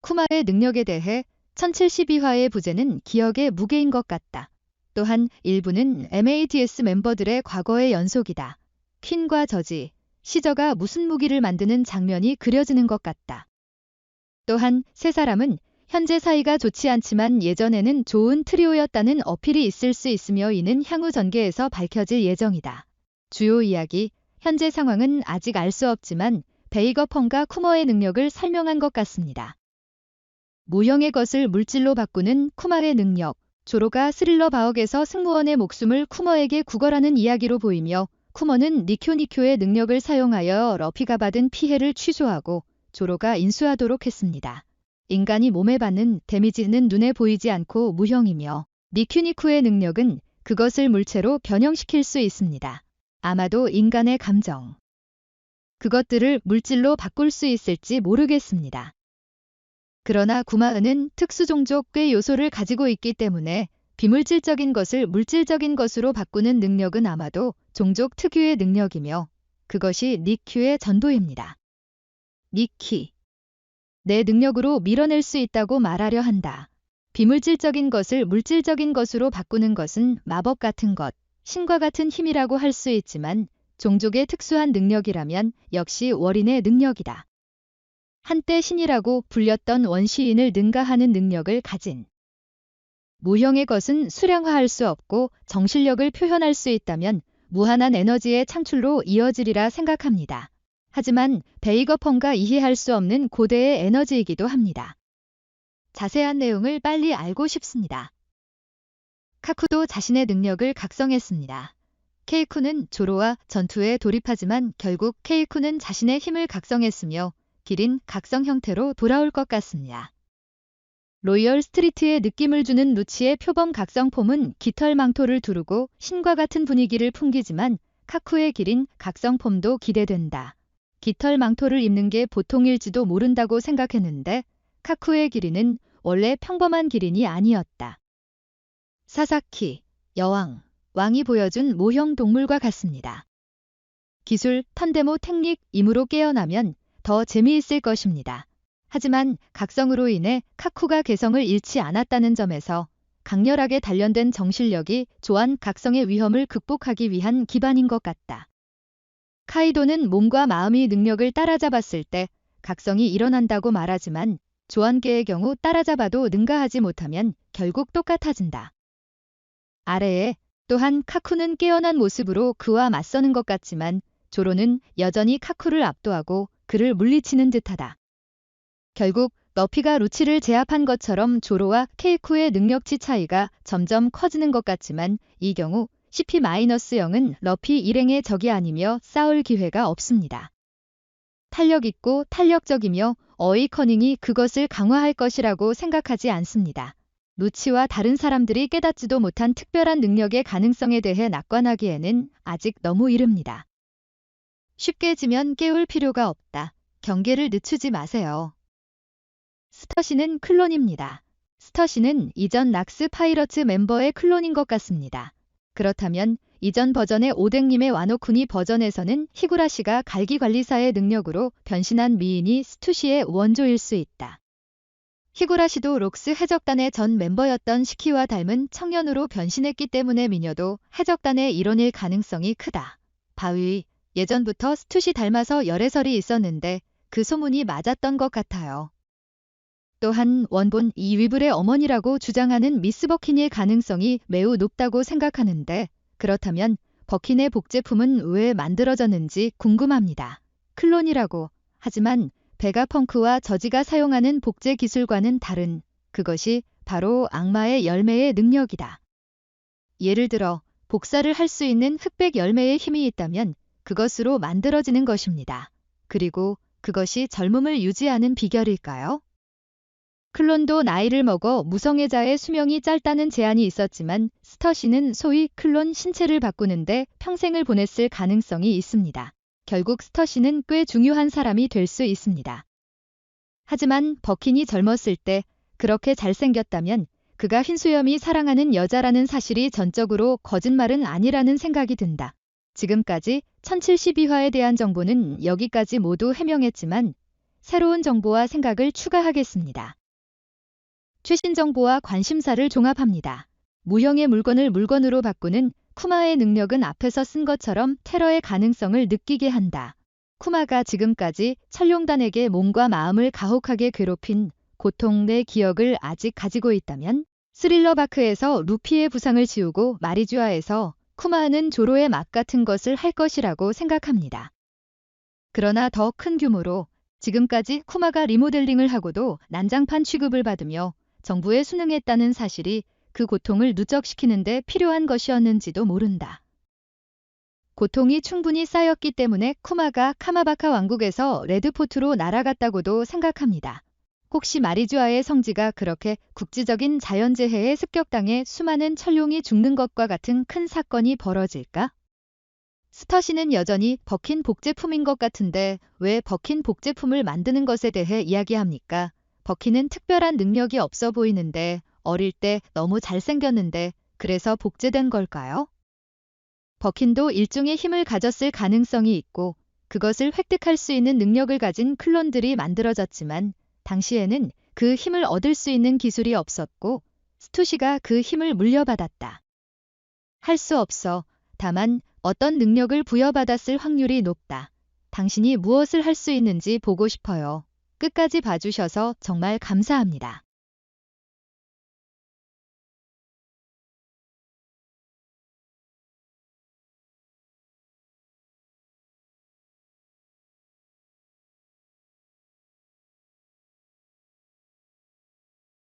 쿠마의 능력에 대해 1072화의 부제는 기억의 무게인 것 같다. 또한 일부는 MADS 멤버들의 과거의 연속이다. 퀸과 저지, 시저가 무슨 무기를 만드는 장면이 그려지는 것 같다. 또한 세 사람은 현재 사이가 좋지 않지만 예전에는 좋은 트리오였다는 어필이 있을 수 있으며 이는 향후 전개에서 밝혀질 예정이다. 주요 이야기, 현재 상황은 아직 알 수 없지만 베이거펑과 쿠머의 능력을 설명한 것 같습니다. 무형의 것을 물질로 바꾸는 쿠마의 능력, 조로가 스릴러 바억에서 승무원의 목숨을 쿠머에게 구걸하는 이야기로 보이며 쿠머는 니쿄의 능력을 사용하여 러피가 받은 피해를 취소하고 조로가 인수하도록 했습니다. 인간이 몸에 받는 데미지는 눈에 보이지 않고 무형이며 니큐의 능력은 그것을 물체로 변형시킬 수 있습니다. 아마도 인간의 감정, 그것들을 물질로 바꿀 수 있을지 모르겠습니다. 그러나 구마은은 특수종족의 요소를 가지고 있기 때문에 비물질적인 것을 물질적인 것으로 바꾸는 능력은 아마도 종족 특유의 능력이며 그것이 니큐의 전도입니다. 니키, 내 능력으로 밀어낼 수 있다고 말하려 한다. 비물질적인 것을 물질적인 것으로 바꾸는 것은 마법 같은 것, 신과 같은 힘이라고 할 수 있지만 종족의 특수한 능력이라면 역시 월인의 능력이다. 한때 신이라고 불렸던 원시인을 능가하는 능력을 가진 무형의 것은 수량화할 수 없고 정실력을 표현할 수 있다면 무한한 에너지의 창출로 이어지리라 생각합니다. 하지만 베이거펑과 이해할 수 없는 고대의 에너지이기도 합니다. 자세한 내용을 빨리 알고 싶습니다. 카쿠도 자신의 능력을 각성했습니다. 케이쿠는 조로와 전투에 돌입하지만 결국 케이쿠는 자신의 힘을 각성했으며 기린 각성 형태로 돌아올 것 같습니다. 로이얼 스트리트의 느낌을 주는 루치의 표범 각성폼은 깃털 망토를 두르고 신과 같은 분위기를 풍기지만 카쿠의 기린 각성폼도 기대된다. 깃털 망토를 입는 게 보통일지도 모른다고 생각했는데 카쿠의 기린은 원래 평범한 기린이 아니었다. 사사키, 여왕, 왕이 보여준 모형 동물과 같습니다. 기술, 턴데모 tech닉, 임으로 깨어나면 더 재미있을 것입니다. 하지만 각성으로 인해 카쿠가 개성을 잃지 않았다는 점에서 강렬하게 단련된 정실력이 조안 각성의 위험을 극복하기 위한 기반인 것 같다. 카이도는 몸과 마음이 능력을 따라잡았을 때 각성이 일어난다고 말하지만 조안계의 경우 따라잡아도 능가하지 못하면 결국 똑같아진다. 아래에 또한 카쿠는 깨어난 모습으로 그와 맞서는 것 같지만 조로는 여전히 카쿠를 압도하고 그를 물리치는 듯하다. 결국 러피가 루치를 제압한 것처럼 조로와 케이쿠의 능력치 차이가 점점 커지는 것 같지만 이 경우 CP-0은 러피 일행의 적이 아니며 싸울 기회가 없습니다. 탄력 있고 탄력적이며 어웨이커닝이 그것을 강화할 것이라고 생각하지 않습니다. 루치와 다른 사람들이 깨닫지도 못한 특별한 능력의 가능성에 대해 낙관하기에는 아직 너무 이릅니다. 쉽게 지면 깨울 필요가 없다. 경계를 늦추지 마세요. 스터시는 클론입니다. 스터시는 이전 락스 파이러츠 멤버의 클론인 것 같습니다. 그렇다면 이전 버전의 오뎅님의 와노쿠니 버전에서는 히구라시가 갈기관리사의 능력으로 변신한 미인이 스투시의 원조일 수 있다. 히구라시도 록스 해적단의 전 멤버였던 시키와 닮은 청년으로 변신했기 때문에 미녀도 해적단의 일원일 가능성이 크다. 바위, 예전부터 스투시 닮아서 열애설이 있었는데 그 소문이 맞았던 것 같아요. 또한 원본 이 위블의 어머니라고 주장하는 미스 버킨의 가능성이 매우 높다고 생각하는데 그렇다면 버킨의 복제품은 왜 만들어졌는지 궁금합니다. 클론이라고 하지만 베가펑크와 저지가 사용하는 복제 기술과는 다른 그것이 바로 악마의 열매의 능력이다. 예를 들어 복사를 할 수 있는 흑백 열매의 힘이 있다면 그것으로 만들어지는 것입니다. 그리고 그것이 젊음을 유지하는 비결일까요? 클론도 나이를 먹어 무성애자의 수명이 짧다는 제안이 있었지만 스터시는 소위 클론 신체를 바꾸는데 평생을 보냈을 가능성이 있습니다. 결국 스터시는 꽤 중요한 사람이 될 수 있습니다. 하지만 버킨이 젊었을 때 그렇게 잘생겼다면 그가 흰수염이 사랑하는 여자라는 사실이 전적으로 거짓말은 아니라는 생각이 든다. 지금까지 1072화에 대한 정보는 여기까지 모두 해명했지만 새로운 정보와 생각을 추가하겠습니다. 최신 정보와 관심사를 종합합니다. 무형의 물건을 물건으로 바꾸는 쿠마의 능력은 앞에서 쓴 것처럼 테러의 가능성을 느끼게 한다. 쿠마가 지금까지 철룡단에게 몸과 마음을 가혹하게 괴롭힌 고통 내 기억을 아직 가지고 있다면 스릴러바크에서 루피의 부상을 지우고 마리주아에서 쿠마는 조로의 맛 같은 것을 할 것이라고 생각합니다. 그러나 더 큰 규모로 지금까지 쿠마가 리모델링을 하고도 난장판 취급을 받으며 정부에 순응했다는 사실이 그 고통을 누적시키는 데 필요한 것이었는지도 모른다. 고통이 충분히 쌓였기 때문에 쿠마가 카마바카 왕국에서 레드포트로 날아갔다고도 생각합니다. 혹시 마리주아의 성지가 그렇게 국지적인 자연재해에 습격당해 수많은 철룡이 죽는 것과 같은 큰 사건이 벌어질까? 스터시는 여전히 버킨 복제품인 것 같은데 왜 버킨 복제품을 만드는 것에 대해 이야기합니까? 버킨은 특별한 능력이 없어 보이는데 어릴 때 너무 잘생겼는데 그래서 복제된 걸까요? 버킨도 일종의 힘을 가졌을 가능성이 있고 그것을 획득할 수 있는 능력을 가진 클론들이 만들어졌지만 당시에는 그 힘을 얻을 수 있는 기술이 없었고 스투시가 그 힘을 물려받았다. 할 수 없어. 다만 어떤 능력을 부여받았을 확률이 높다. 당신이 무엇을 할 수 있는지 보고 싶어요. 끝까지 봐주셔서 정말 감사합니다.